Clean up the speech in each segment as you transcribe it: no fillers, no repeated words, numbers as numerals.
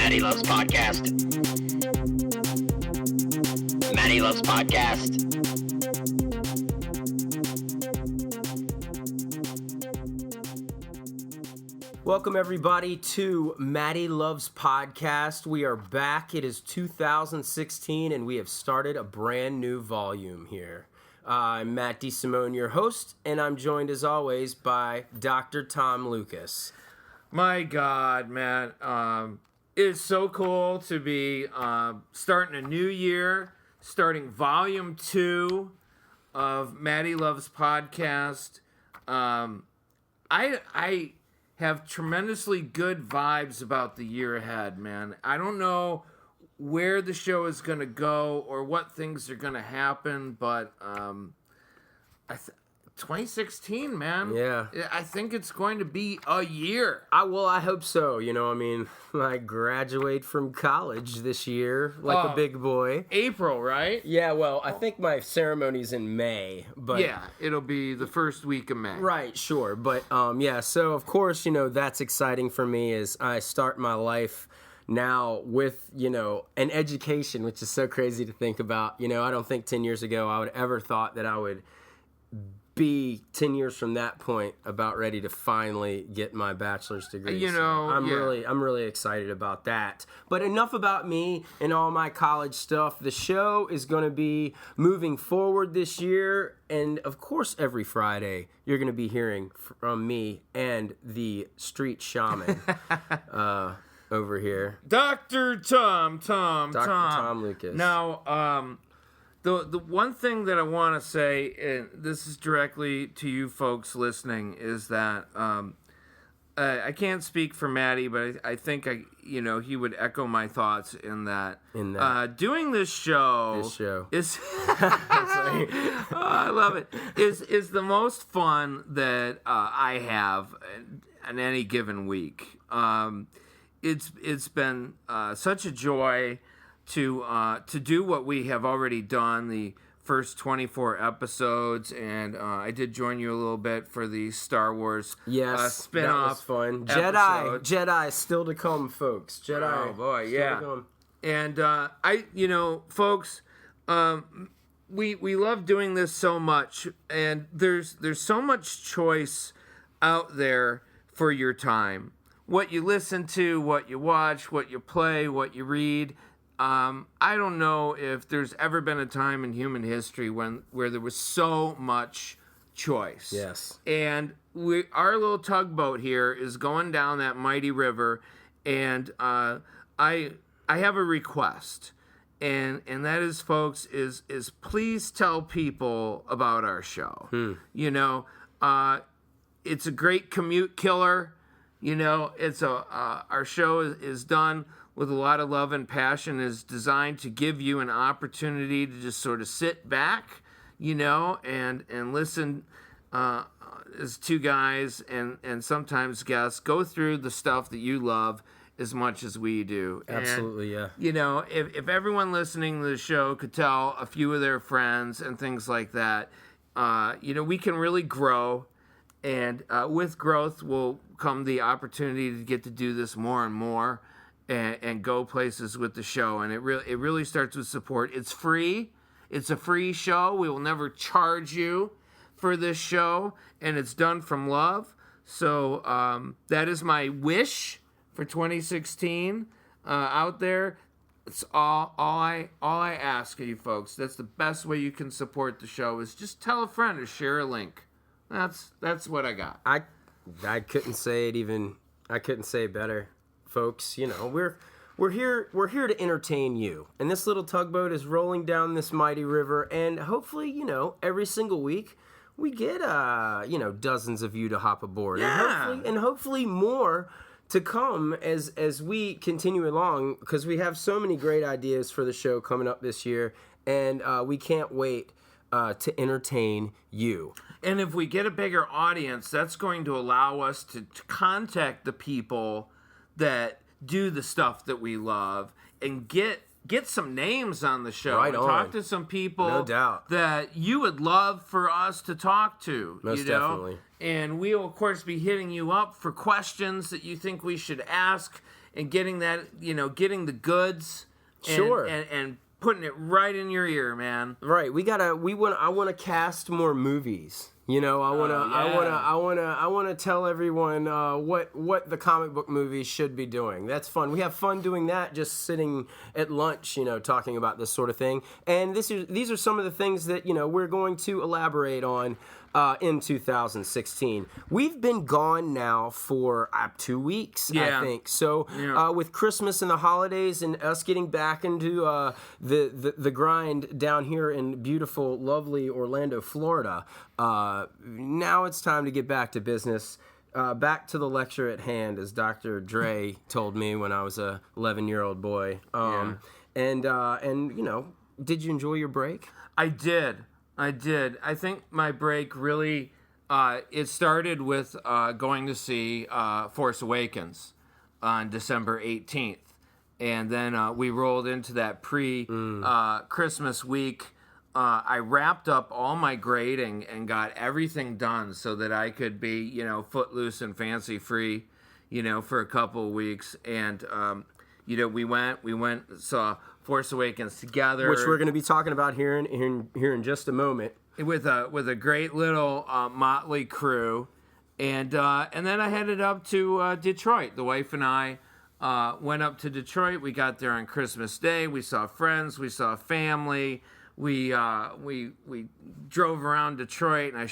Matty Loves Podcast. Matty Loves Podcast. Welcome everybody to Matty Loves Podcast. We are back. It is 2016 and we have started a brand new volume here. I'm Matt de Simone, your host, and I'm joined as always by Dr. Tom Lucas. My God, man. It's so cool to be starting a new year, starting volume 2 of Matty Loves Podcast. I have tremendously good vibes about the year ahead, man. I don't know where the show is going to go or what things are going to happen, but 2016, man. Yeah. I think it's going to be a year. I hope so. I graduate from college this year like a big boy. April, right? Yeah, well, I think my ceremony's in May, but yeah, it'll be the first week of May. Right, sure. But yeah, so of course, that's exciting for me as I start my life now with, an education, which is so crazy to think about. I don't think 10 years ago I would ever thought that I would be 10 years from that point about ready to finally get my bachelor's degree. I'm really excited about that. But enough about me and all my college stuff. The show is going to be moving forward this year, and of course every Friday you're going to be hearing from me and the street shaman over here, Dr. Tom Lucas. Now, The one thing that I want to say, and this is directly to you folks listening, is that I can't speak for Matty, but I think he would echo my thoughts in that. Doing this show is I love it. Is the most fun that I have in any given week. It's been such a joy to do what we have already done, the first 24 episodes, and I did join you a little bit for the Star Wars spin-off. That was fun. Episodes. Jedi still to come, folks. Jedi. Oh boy, yeah. And folks, we love doing this so much, and there's so much choice out there for your time. What you listen to, what you watch, what you play, what you read. I don't know if there's ever been a time in human history where there was so much choice. Yes. And our little tugboat here is going down that mighty river, and I have a request, and that is, folks, is please tell people about our show. It's a great commute killer. It's our show is done with a lot of love and passion, is designed to give you an opportunity to just sort of sit back, and listen as two guys and sometimes guests go through the stuff that you love as much as we do. Absolutely, and, yeah. If everyone listening to the show could tell a few of their friends and things like that, we can really grow. And with growth will come the opportunity to get to do this more and more. And go places with the show, and it really starts with support. It's free. It's a free show. We will never charge you for this show, and it's done from love. So that is my wish for 2016 out there. It's all I ask of you folks. That's the best way you can support the show, is just tell a friend or share a link. That's what I got. I couldn't say it better. Folks, we're here to entertain you, and this little tugboat is rolling down this mighty river, and hopefully, every single week we get dozens of you to hop aboard, and hopefully more to come as we continue along, because we have so many great ideas for the show coming up this year, and we can't wait to entertain you. And if we get a bigger audience, that's going to allow us to contact the people that do the stuff that we love and get get some names on the show. Right and on. Talk to some people No doubt. that you would love for us to talk to. Most definitely. And we will, of course, be hitting you up for questions that you think we should ask and getting getting the goods. Sure. And putting it right in your ear, man. Right. I want to cast more movies. I want to tell everyone what the comic book movies should be doing. That's fun. We have fun doing that, just sitting at lunch, talking about this sort of thing. And these are some of the things that we're going to elaborate on in 2016. We've been gone now for 2 weeks, I think. So with Christmas and the holidays and us getting back into the grind down here in beautiful, lovely Orlando, Florida, now it's time to get back to business. Back to the lecture at hand, as Dr. Dre told me when I was a 11-year-old boy. And did you enjoy your break? I did. I think my break really, it started with going to see Force Awakens on December 18th. And then we rolled into that Christmas week. I wrapped up all my grading and got everything done so that I could be, footloose and fancy free, for a couple of weeks. And, we went, saw Force Awakens together, which we're going to be talking about here in just a moment, with a great little motley crew, and then I headed up to Detroit. The wife and I went up to Detroit. We got there on Christmas Day. We saw friends. We saw family. We drove around Detroit, and I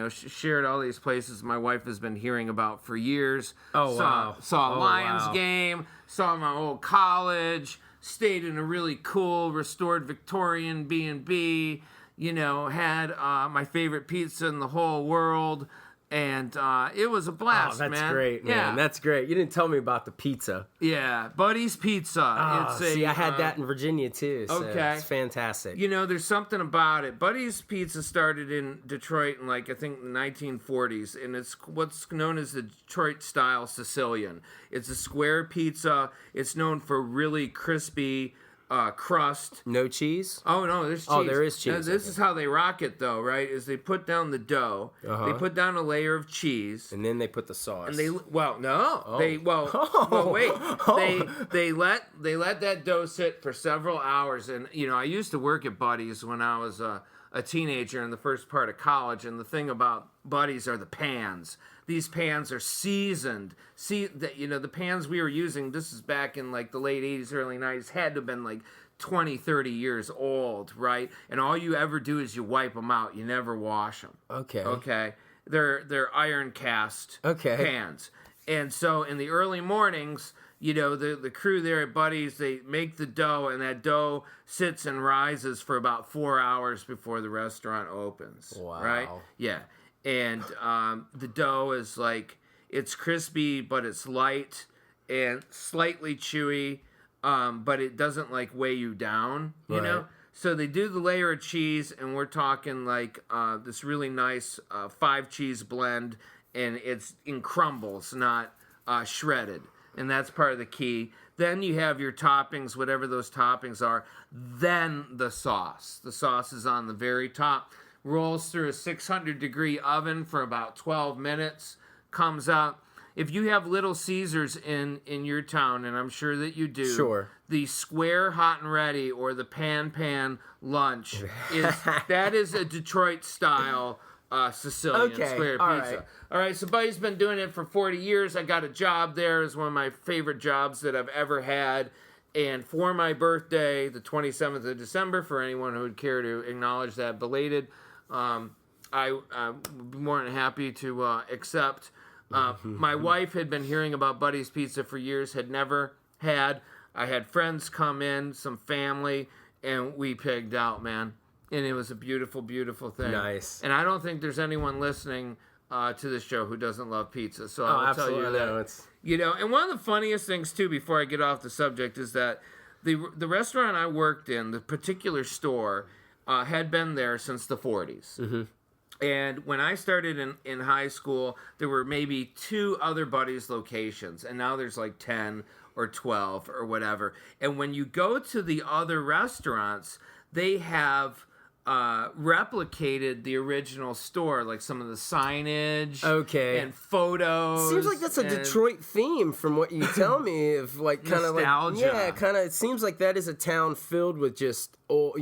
shared all these places my wife has been hearing about for years. Saw a Lions game. Saw my old college. Stayed in a really cool restored Victorian B&B, had my favorite pizza in the whole world, and it was a blast, man. That's great, man. Yeah. That's great. You didn't tell me about the pizza. Yeah, Buddy's Pizza. I had that in Virginia, too, so okay. It's fantastic. There's something about it. Buddy's Pizza started in Detroit in, I think, the 1940s, and it's what's known as the Detroit-style Sicilian. It's a square pizza. It's known for really crispy crust. No cheese? Oh, no, there's cheese. Oh, there is cheese. Now, this is how they rock it, though, right? Is they put down the dough, they put down a layer of cheese, and then they put the sauce. And they let that dough sit for several hours. And I used to work at Buddy's when I was a teenager in the first part of college, and the thing about Buddy's are the pans. These pans are seasoned. The pans we were using, this is back in the late 80s, early 90s, had to have been 20, 30 years old, right? And all you ever do is you wipe them out. You never wash them. Okay. They're iron cast pans. And so in the early mornings, the crew there at Buddy's, they make the dough, and that dough sits and rises for about 4 hours before the restaurant opens. Wow. Right? Yeah. And the dough is it's crispy, but it's light and slightly chewy, but it doesn't weigh you down, you know? So they do the layer of cheese, and we're talking this really nice 5-cheese blend, and it's in crumbles, not shredded. And that's part of the key. Then you have your toppings, whatever those toppings are. Then the sauce. The sauce is on the very top. Rolls through a 600-degree oven for about 12 minutes. Comes out. If you have Little Caesars in your town, and I'm sure that you do, sure, the square hot and ready or the pan lunch is a Detroit style Sicilian square pizza. All right, so Buddy's been doing it for 40 years. I got a job there. It's one of my favorite jobs that I've ever had. And for my birthday, the 27th of December, for anyone who would care to acknowledge that belated, I would be more than happy to accept. My wife had been hearing about Buddy's Pizza for years, had never had. I had friends come in, some family, and we pigged out, man. And it was a beautiful, beautiful thing. Nice. And I don't think there's anyone listening to this show who doesn't love pizza. So I will tell you that. And one of the funniest things, too, before I get off the subject, is that the restaurant I worked in, the particular store, had been there since the 40s. Mm-hmm. And when I started in high school, there were maybe 2 other Buddy's locations, and now there's like 10 or 12 or whatever. And when you go to the other restaurants, they have replicated the original store, like some of the signage, and photos. Seems like that's a Detroit theme from what you tell me. Of like kind of nostalgia. It seems like that is a town filled with just old,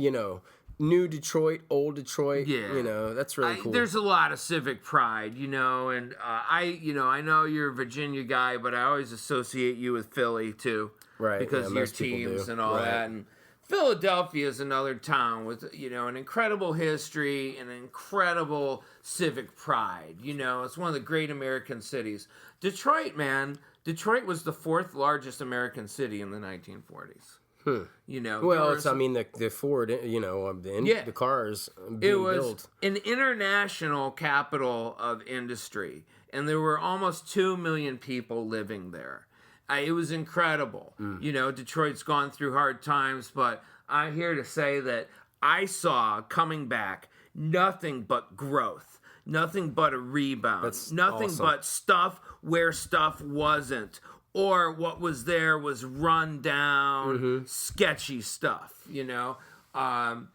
new Detroit, old Detroit. Yeah, that's really cool. There's a lot of civic pride, and I know you're a Virginia guy, but I always associate you with Philly too, right? Because of your teams and all that. And Philadelphia is another town with, an incredible history and an incredible civic pride. It's one of the great American cities. Detroit, man. Detroit was the 4th largest American city in the 1940s. Well, the Ford, the cars being built. It was an international capital of industry, and there were almost 2 million people living there. It was incredible. Detroit's gone through hard times, but I'm here to say that I saw coming back nothing but growth, nothing but a rebound, nothing but stuff where stuff wasn't, or what was there was run down, sketchy stuff. The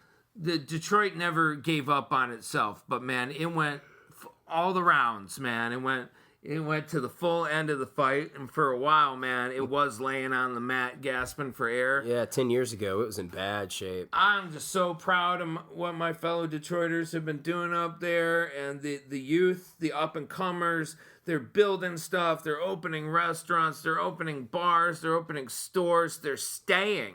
Detroit never gave up on itself, but man, it went all the rounds, man. It went to the full end of the fight, and for a while, man, it was laying on the mat, gasping for air. Yeah, 10 years ago, it was in bad shape. I'm just so proud of what my fellow Detroiters have been doing up there, and the youth, the up-and-comers. They're building stuff, they're opening restaurants, they're opening bars, they're opening stores, they're staying,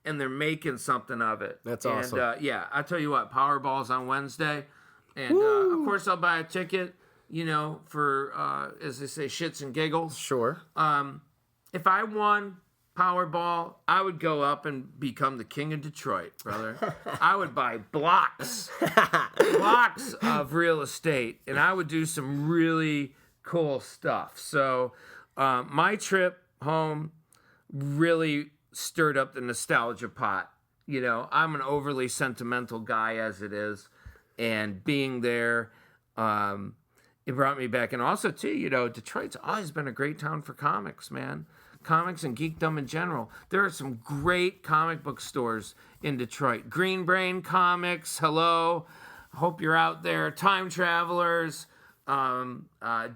and they're making something of it. That's awesome. And, I'll tell you what, Powerball's on Wednesday, and of course I'll buy a ticket. For, as they say, shits and giggles. Sure. If I won Powerball, I would go up and become the king of Detroit, brother. I would buy blocks of real estate, and I would do some really cool stuff. So my trip home really stirred up the nostalgia pot. I'm an overly sentimental guy as it is, and being there, it brought me back. And also, too, Detroit's always been a great town for comics, man. Comics and geekdom in general. There are some great comic book stores in Detroit. Green Brain Comics, hello. Hope you're out there. Time Travelers.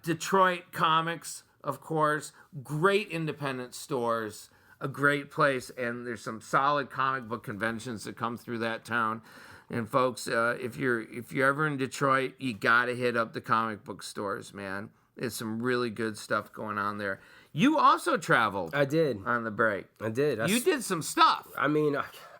Detroit Comics, of course. Great independent stores. A great place. And there's some solid comic book conventions that come through that town. And folks, if you're ever in Detroit, you gotta hit up the comic book stores, man. There's some really good stuff going on there. You also traveled. I did on the break. I did. You did some stuff. I mean,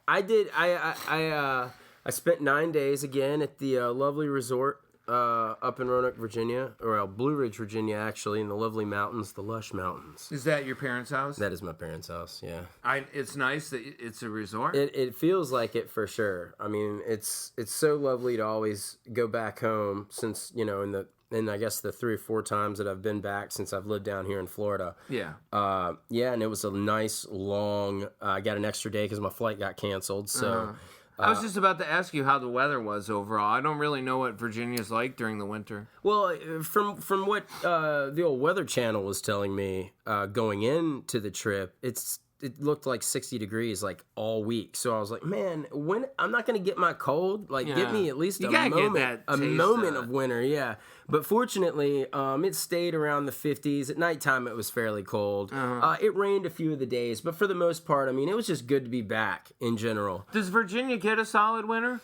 I did. I spent 9 days again at the lovely resort up in Roanoke, Virginia, or Blue Ridge, Virginia, actually, in the lovely mountains, the lush mountains. Is that your parents' house? That is my parents' house. Yeah. It's nice that it's a resort. It feels like it for sure. I mean, it's so lovely to always go back home since in I guess the 3 or 4 times that I've been back since I've lived down here in Florida. Yeah. And it was a nice long. I got an extra day because my flight got canceled. So. I was just about to ask you how the weather was overall. I don't really know what Virginia's like during the winter. Well, from what the old Weather Channel was telling me going into the trip, it looked like 60 degrees like all week. So I was like, man, when I'm not going to get my cold, get me at least a moment of winter. Yeah. But fortunately, it stayed around the 50s. At nighttime, it was fairly cold. It rained a few of the days, but for the most part, I mean, it was just good to be back in general. Does Virginia get a solid winter?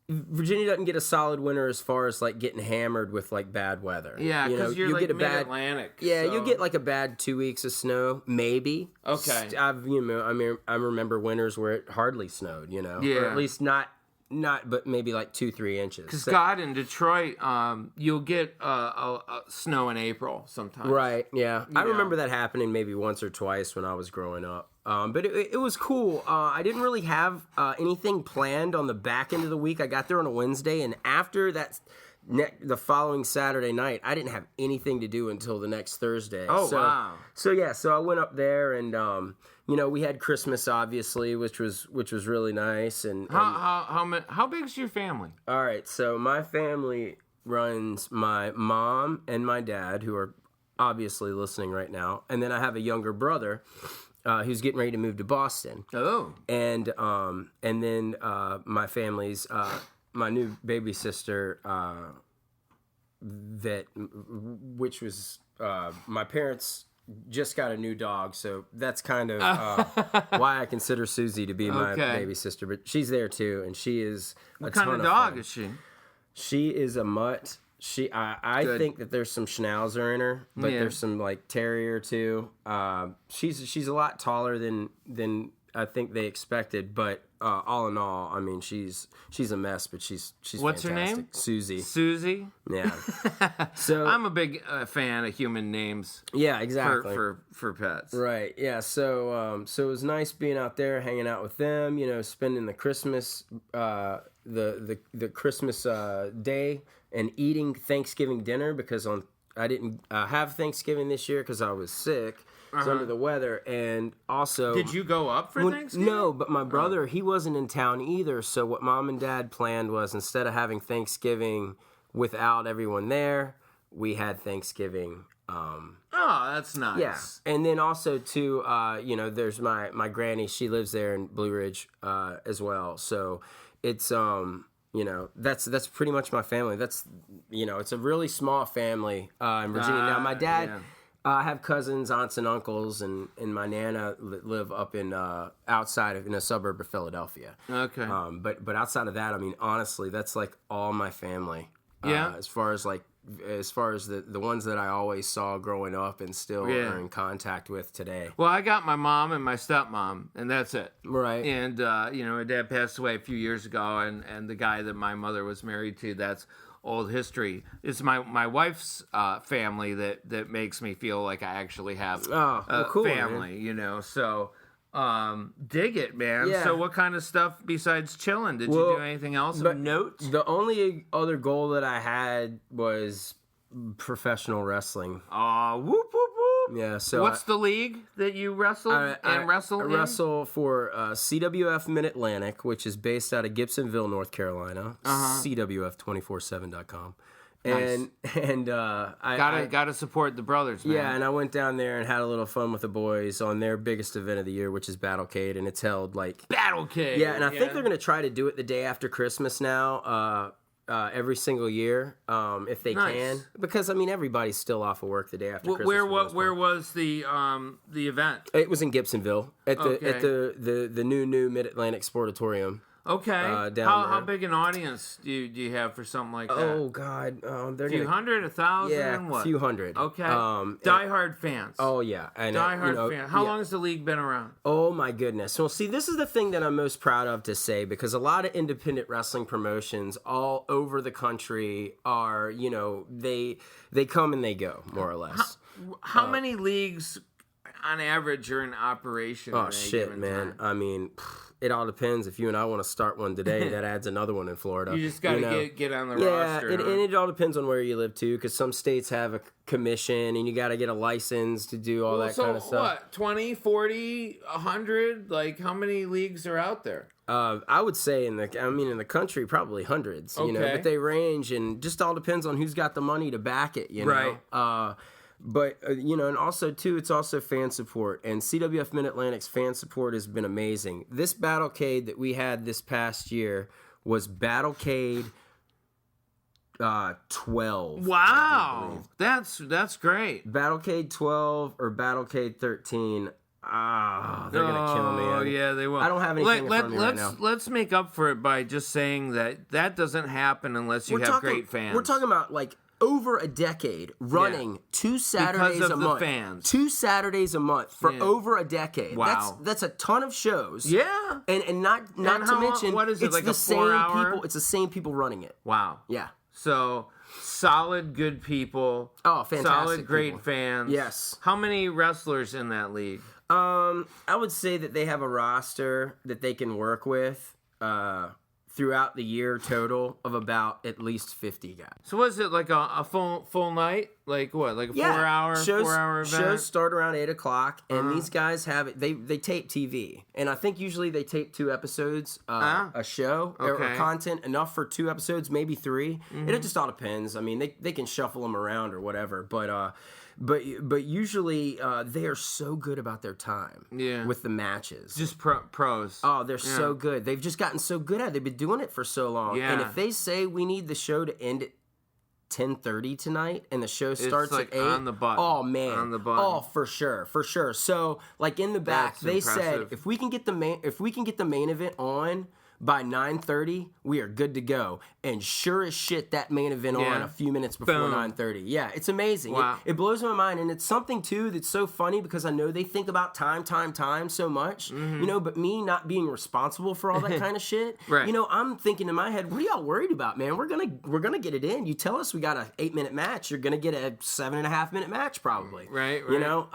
Virginia doesn't get a solid winter as far as getting hammered with bad weather. Yeah, because you're get mid-Atlantic. Yeah, so. You get a bad 2 weeks of snow, maybe. Okay. I remember winters where it hardly snowed. Yeah. Or at least not, but maybe 2-3 inches. Because God, in Detroit, you'll get snow in April sometimes. Right. Yeah. I remember that happening maybe once or twice when I was growing up. But it was cool. I didn't really have anything planned on the back end of the week. I got there on a Wednesday, and after the following Saturday night, I didn't have anything to do until the next Thursday. Oh, wow. So I went up there and we had Christmas obviously, which was really nice. And How big's your family? all right, so my family runs my mom and my dad, who are obviously listening right now, and then I have a younger brother who's getting ready to move to Boston. Oh. And then my family's my new baby sister, which was my parents just got a new dog, so that's kind of why I consider Susie to be my baby sister. But she's there too, and she is what kind of dog is she? She is a mutt. I think that there's some Schnauzer in her, but there's some like Terrier too. She's a lot taller than I think they expected, but all in all, I mean she's a mess, but she's What's fantastic. her name? Susie. Susie. Yeah. So I'm a big fan of human names. Yeah, exactly. For pets. Right. Yeah. So it was nice being out there, hanging out with them. Spending the Christmas the Christmas day and eating Thanksgiving dinner because I didn't have Thanksgiving this year because I was sick. I was under the weather, and also... Did you go up for Thanksgiving? No, but my brother, he wasn't in town either, so what Mom and Dad planned was instead of having Thanksgiving without everyone there, we had Thanksgiving... oh, that's nice. Yeah, and then also, too, there's my granny, she lives there in Blue Ridge as well, so it's... that's pretty much my family. That's, it's a really small family in Virginia. Now, my dad... Yeah. I have cousins, aunts, and uncles, and my nana live up in outside in a suburb of Philadelphia. Okay. But outside of that, I mean, honestly, that's like all my family. Yeah. As far as the ones that I always saw growing up and still are in contact with today. Well, I got my mom and my stepmom, and that's it. Right. And my dad passed away a few years ago, and the guy that my mother was married to, that's old history. It's my wife's family that makes me feel like I actually have a cool, family, man. So dig it, man. Yeah. So what kind of stuff besides chilling? Did you do anything else of note? The only other goal that I had was professional wrestling. Whoop, whoop, whoop. Yeah, so what's the league that you wrestled and wrestle in? I wrestle for CWF Mid-Atlantic, which is based out of Gibsonville, North Carolina. CWF247.com. Nice. And I gotta support the brothers, man. Yeah, and I went down there and had a little fun with the boys on their biggest event of the year, which is Battlecade, and it's held like Battlecade. Yeah, and I think they're gonna try to do it the day after Christmas now. Every single year, if they can, because I mean everybody's still off of work the day after Christmas. Where was the event? It was in Gibsonville at the new Mid-Atlantic Sportatorium. Okay. How big an audience do you have for something like that? Oh God, they're a few hundred, 1,000, yeah, what? A few hundred. Okay. Die-hard fans. Oh yeah, Die-hard fans. How long has the league been around? Oh my goodness. Well, see, this is the thing that I'm most proud of to say because a lot of independent wrestling promotions all over the country are, they come and they go more or less. How many leagues on average are in operation? Oh shit, man. Time? I mean. It all depends. If you and I want to start one today, that adds another one in Florida. You just got to get on the roster. Yeah, and it all depends on where you live, too, because some states have a commission, and you got to get a license to do all that kind of stuff. So what, 20, 40, 100? Like, how many leagues are out there? I would say in the country, probably hundreds, but they range, and just all depends on who's got the money to back it, Right. But, and also, too, it's also fan support. And CWF Mid-Atlantic's fan support has been amazing. This Battlecade that we had this past year was Battlecade 12. Wow. That's great. Battlecade 12 or Battlecade 13. They're going to kill me. Oh, yeah, they will. I don't have anything in front of me right now. Let's make up for it by just saying that doesn't happen unless you have great fans. We're talking about, like, over a decade running 2 Saturdays because of a the month. Fans. 2 Saturdays a month for over a decade. Wow. That's a ton of shows. Yeah. And not to mention what is it, it's like the a 4-hour? people. It's the same people running it. Wow. Yeah. So solid, good people. Oh, fantastic. Solid, great people. fans. Yes. How many wrestlers in that league? I would say that they have a roster that they can work with. throughout the year total of about at least 50 guys. So was it like a full night? Like what? Like a 4 hour event? Shows start around 8 o'clock, and these guys have it. They tape TV, and I think usually they tape 2 episodes a show or content enough for 2 episodes, maybe 3. It just all depends. I mean, they can shuffle them around or whatever, but usually they are so good about their time with the matches. Just pros. Oh, they're so good. They've just gotten so good at it. They've been doing it for so long. Yeah. And if they say we need the show to end at 10:30 tonight and the show starts like at 8, on the button. Oh man, on the button. Oh, for sure. So like in the back, That's they impressive. said if we can get the main event on by 9:30, we are good to go. And sure as shit, that main event on a few minutes before 9:30. Yeah, it's amazing. Wow. It blows my mind, and it's something too that's so funny because I know they think about time so much, you know. But me not being responsible for all that kind of shit, Right. you know, I'm thinking in my head, what are y'all worried about, man? We're gonna get it in. You tell us we got a 8-minute match, you're gonna get a 7.5-minute match probably. Right. You know,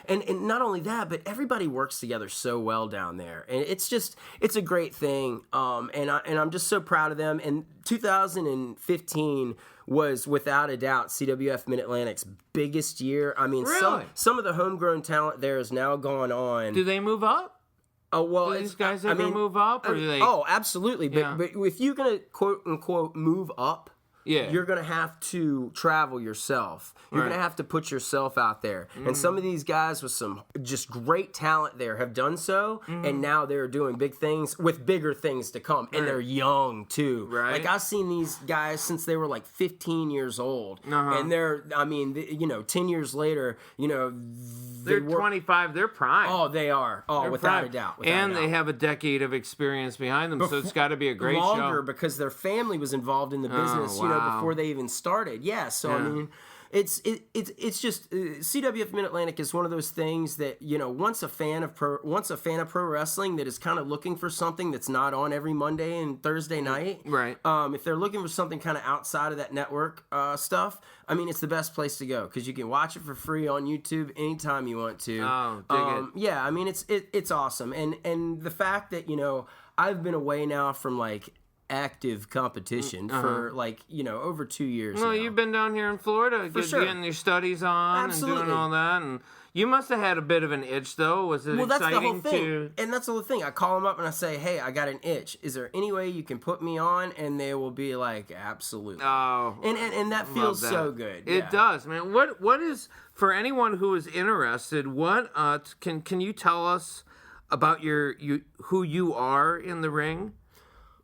and not only that, but everybody works together so well down there, and it's a great thing. And I'm just so proud of them. And 2015 was without a doubt CWF Mid-Atlantic's biggest year. I mean, Really? some of the homegrown talent there has now gone on. Do they move up? Oh well, Do these guys ever move up, or do they? Oh, absolutely. But if you're gonna quote unquote move up, Yeah. you're going to have to travel yourself. You're going to have to put yourself out there. And some of these guys with some just great talent there have done so, and now they're doing big things with bigger things to come. And they're young, too. Right. Like, I've seen these guys since they were, like, 15 years old. And they're, I mean, you know, 10 years later, you know, They're 25. They're prime. Oh, they are. Oh, They're without prime. a doubt. And they have a decade of experience behind them, so it's got to be a great longer show. because their family was involved in the business, you know, before they even started. Yeah, so I mean, it's just CWF Mid Atlantic is one of those things that, you know, once a fan of pro wrestling that is kind of looking for something that's not on every Monday and Thursday night, Right. If they're looking for something kind of outside of that network stuff, I mean, it's the best place to go because you can watch it for free on YouTube anytime you want to. Oh, dig it. Yeah, I mean, it's awesome, and the fact that, you know, I've been away now from like active competition for like, you know, over 2 years Well, now. you've been down here in Florida sure. getting your studies on Absolutely. and doing all that, and you must have had a bit of an itch, though. Was it Well, exciting that's the whole thing. to? And that's the whole thing. I call them up and I say, hey, I got an itch. Is there any way you can put me on? And they will be like, absolutely. Oh, And that feels that. so good. It does, man. What is, for anyone who is interested? What can you tell us about who you are in the ring?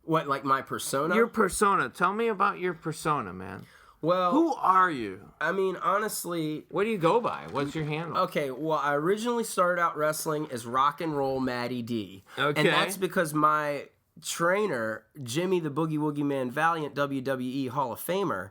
What, like my persona? Your persona. Tell me about your persona, man. Well, Who are you? I mean, honestly, What do you go by? What's your handle? okay, well, I originally started out wrestling as Rock and Roll Matty D. Okay. And that's because my trainer, Jimmy the Boogie Woogie Man Valiant, WWE Hall of Famer,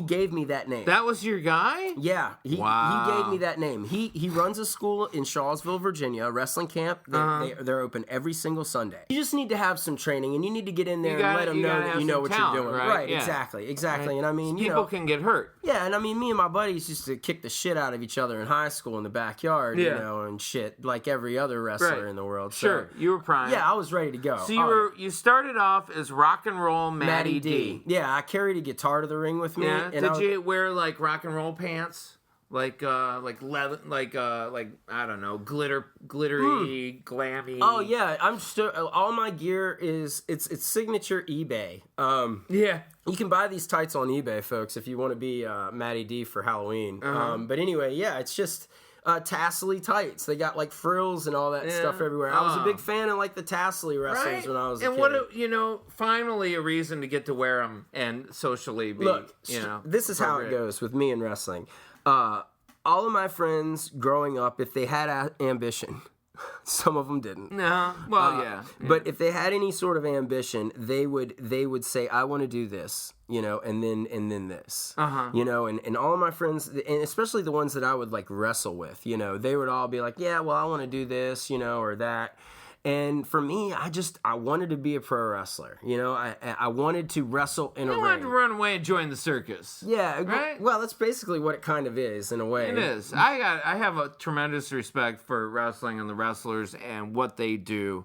gave me that name. That was your guy? Yeah, he gave me that name. He runs a school in Shawsville, Virginia, a wrestling camp. They're open every single Sunday. You just need to have some training, and you need to get in there and let them know that you know what you're doing. Right, Yeah. exactly. Right. And I mean, you People know, can get hurt. yeah, and I mean, me and my buddies used to kick the shit out of each other in high school in the backyard, you Yeah. know, and shit, like every other wrestler Right. in the world. Sure, So, you were prime. yeah, I was ready to go. So you started off as Rock and Roll Matty D. Yeah, I carried a guitar to the ring with me. Yeah. And Did you wear like rock and roll pants? Like leather, like I don't know, glittery, glammy. Oh yeah, I'm still. All my gear is it's signature eBay. Yeah. You can buy these tights on eBay, folks, if you want to be Matty D for Halloween. But anyway, yeah, it's just tassely tights. They got like frills and all that stuff everywhere. I was a big fan of like the tassely wrestlers when I was a kid. And finally a reason to get to wear them and socially be. Look, you know, this is how it goes with me in wrestling. All of my friends growing up, if they had ambition, some of them didn't. No, well, yeah. But if they had any sort of ambition, they would say, "I want to do this," you know, and then this, you know, and all of my friends, and especially the ones that I would like wrestle with, you know, they would all be like, "Yeah, well, I want to do this," you know, or that. And for me, I wanted to be a pro wrestler. You know, I wanted to wrestle in a ring. You wanted to run away and join the circus. Yeah, right? Well, that's basically what it kind of is in a way. It is. I have a tremendous respect for wrestling and the wrestlers and what they do.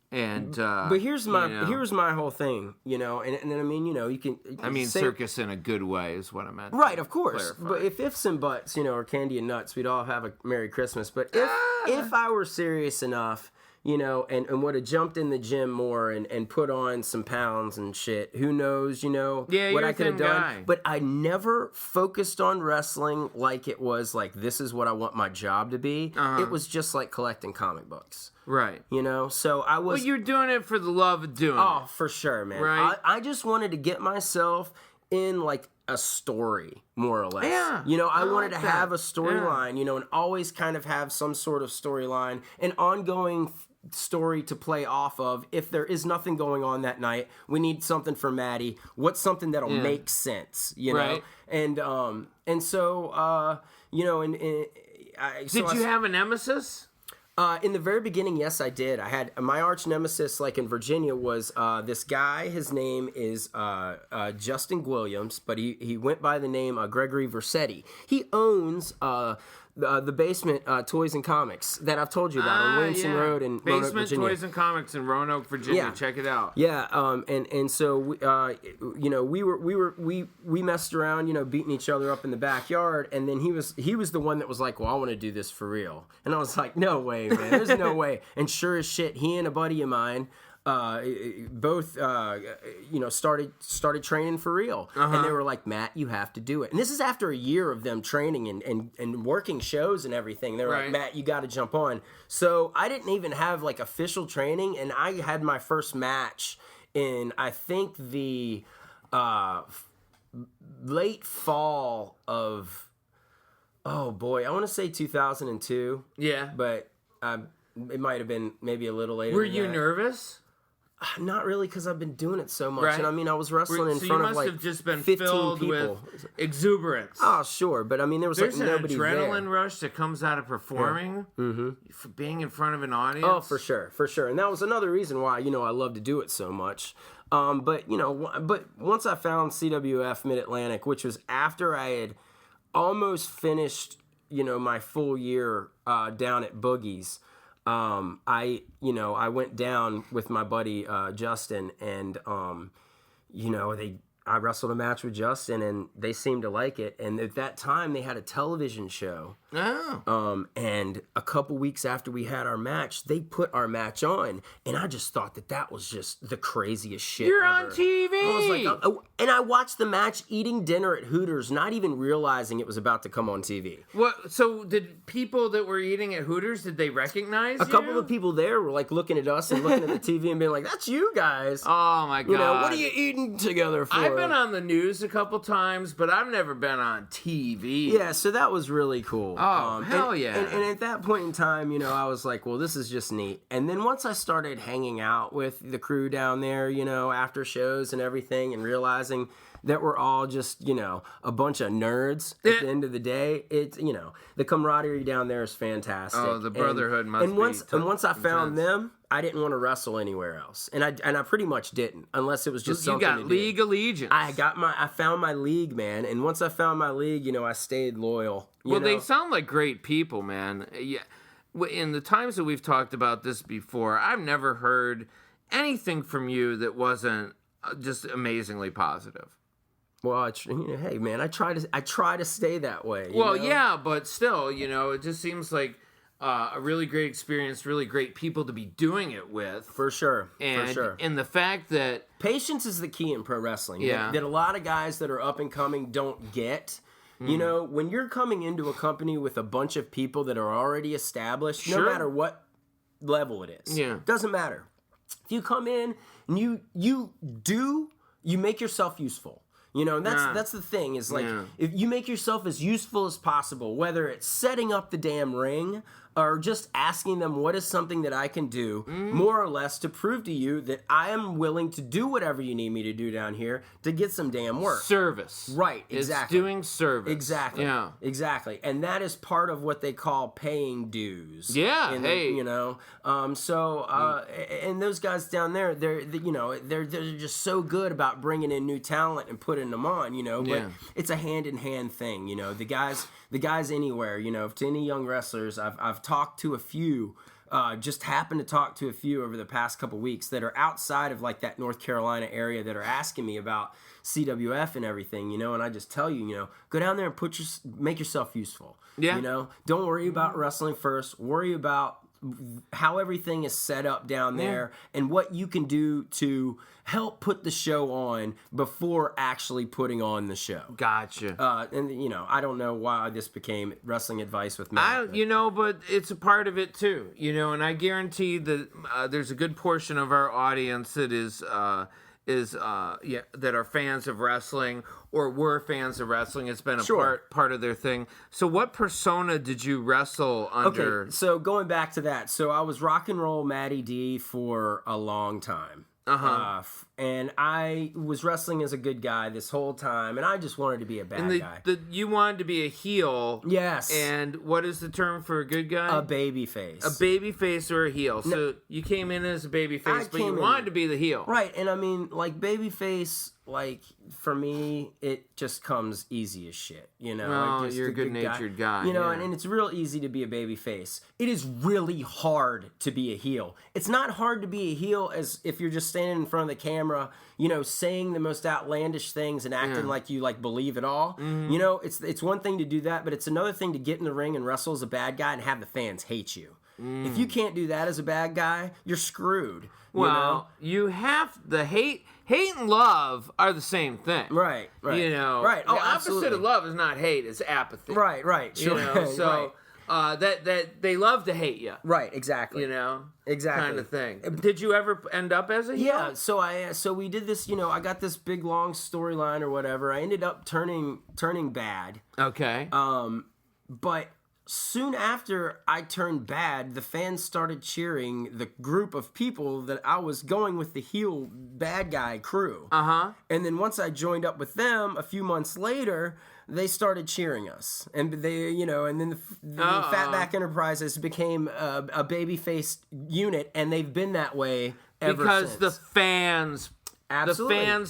And but here's my whole thing, and I mean, you can. I mean, circus in a good way is what I meant. Right, of course. Clarify. But if ifs and buts, are candy and nuts, we'd all have a Merry Christmas. But if I were serious enough, and would have jumped in the gym more and put on some pounds and shit, who knows, what I could have done. Guy. But I never focused on wrestling like it was like, this is what I want my job to be. It was just like collecting comic books. Right. So I was... Well, you're doing it for the love of doing it. Oh, for sure, man. Right. I just wanted to get myself in, like, a story, more or less. Yeah. I wanted to have a Yeah. storyline, and always kind of have some sort of storyline, an ongoing story to play off of. If there is nothing going on that night, we need something for Matty. What's something that'll make sense, Right. And so, Did you have a nemesis? In the very beginning, yes, I did. I had my arch nemesis, like in Virginia, was this guy. His name is Justin Williams, but he went by the name Gregory Versetti. He owns the Basement Toys and Comics that I've told you about on Williamson Road in Roanoke, Basement Virginia. Toys and Comics in Roanoke, Virginia. Yeah. Check it out. Yeah, and so we messed around, beating each other up in the backyard, and then he was the one that was like, well, I want to do this for real, and I was like, no way, man, there's no way. And sure as shit, he and a buddy of mine both started training for real, and they were like, Matt, you have to do it. And this is after a year of them training and working shows and everything. They were like, Matt, you got to jump on. So I didn't even have like official training, and I had my first match in, I think, the late fall of, oh boy, I want to say 2002. Yeah. But it might have been maybe a little later. Were than you that. nervous? Not really, because I've been doing it so much. Right. And I mean, I was wrestling in So front you of must like have just been 15 filled people. with exuberance. Oh, sure. But I mean, there was There's like an nobody adrenaline there. rush that comes out of performing, for being in front of an audience. Oh, for sure. For sure. And that was another reason why, I love to do it so much. But once I found CWF Mid-Atlantic, which was after I had almost finished, my full year down at Boogie's, I went down with my buddy Justin, and I wrestled a match with Justin, and they seemed to like it. And at that time, they had a television show. Oh. And a couple weeks after we had our match, they put our match on, and I just thought that was just the craziest shit You're ever. on TV. I was like, and I watched the match eating dinner at Hooters, not even realizing it was about to come on TV. What? So did people that were eating at Hooters, did they recognize A couple of people there were like looking at us and looking at the TV and being like, "That's you guys." Oh my god! What are you eating together for? I've been on the news a couple times, but I've never been on TV. Yeah, so that was really cool. Oh, hell yeah. And at that point in time, I was like, well, this is just neat. And then once I started hanging out with the crew down there, after shows and everything, and realizing that we're all just, a bunch of nerds at the end of the day, it's, the camaraderie down there is fantastic. Oh, the brotherhood must be And once I found intense. them, I didn't want to wrestle anywhere else. And I pretty much didn't, unless it was just You something got to do. League Allegiance. I found my league, man. And once I found my league, I stayed loyal. Well, they sound like great people, man. Yeah. In the times that we've talked about this before, I've never heard anything from you that wasn't just amazingly positive. Well, hey, man, I try to stay that way. Well, yeah, but still, it just seems like a really great experience, really great people to be doing it with. For sure. And, for sure. And the fact that Patience is the key in pro wrestling. Yeah. That a lot of guys that are up and coming don't get. When you're coming into a company with a bunch of people that are already established, Sure. no matter what level it is, doesn't matter. If you come in and you make yourself useful. That's the thing, is like, if you make yourself as useful as possible, whether it's setting up the damn ring or just asking them what is something that I can do, more or less, to prove to you that I am willing to do whatever you need me to do down here to get some damn work. service. Right, exactly. It's doing service. Exactly. Yeah. Exactly. And that is part of what they call paying dues. Yeah, And, hey. And those guys down there, they're just so good about bringing in new talent and putting them on, but Yeah. it's a hand-in-hand thing, the guys anywhere, to any young wrestlers, I've talked to a few. Just happened to talk to a few over the past couple weeks that are outside of like that North Carolina area that are asking me about CWF and everything, you know, and I just tell you, you know, go down there and make yourself useful. Yeah. You know, don't worry about wrestling first. Worry about how everything is set up down there and what you can do to help put the show on before actually putting on the show. Gotcha. And you know, I don't know why this became wrestling advice with Matt. But it's a part of it too, you know, and I guarantee that there's a good portion of our audience that that are fans of wrestling or were fans of wrestling. It's been a part of their thing. So what persona did you wrestle under? Okay, so going back to that, so I was rock and roll Matty D for a long time. And I was wrestling as a good guy this whole time, and I just wanted to be a bad guy. You wanted to be a heel. Yes. And what is the term for a good guy? A baby face. A baby face or a heel. So you came in as a baby face, but you wanted to be the heel. Right, and I mean, like, baby face, like, for me, it just comes easy as shit, you know? Well, like, you're a good-natured guy. You know, yeah. and it's real easy to be a baby face. It is really hard to be a heel. It's not hard to be a heel as if you're just standing in front of the camera, you know, saying the most outlandish things and acting like you, like, believe it all. Mm-hmm. You know, it's one thing to do that, but it's another thing to get in the ring and wrestle as a bad guy and have the fans hate you. If you can't do that as a bad guy, you're screwed. Well, you have the hate and love are the same thing. Right. You know, right. The opposite of love is not hate; it's apathy. Right. Sure. You know, so that they love to hate you. Right. Exactly. You know, exactly kind of thing. Did you ever end up as a heel? Yeah. So we did this. You know, I got this big long storyline or whatever. I ended up turning bad. Okay. But soon after I turned bad, the fans started cheering the group of people that I was going with the heel bad guy crew. And then once I joined up with them a few months later, they started cheering us. And they, you know, and then the Fatback Enterprises became a baby-faced unit, and they've been that way ever because since. the fans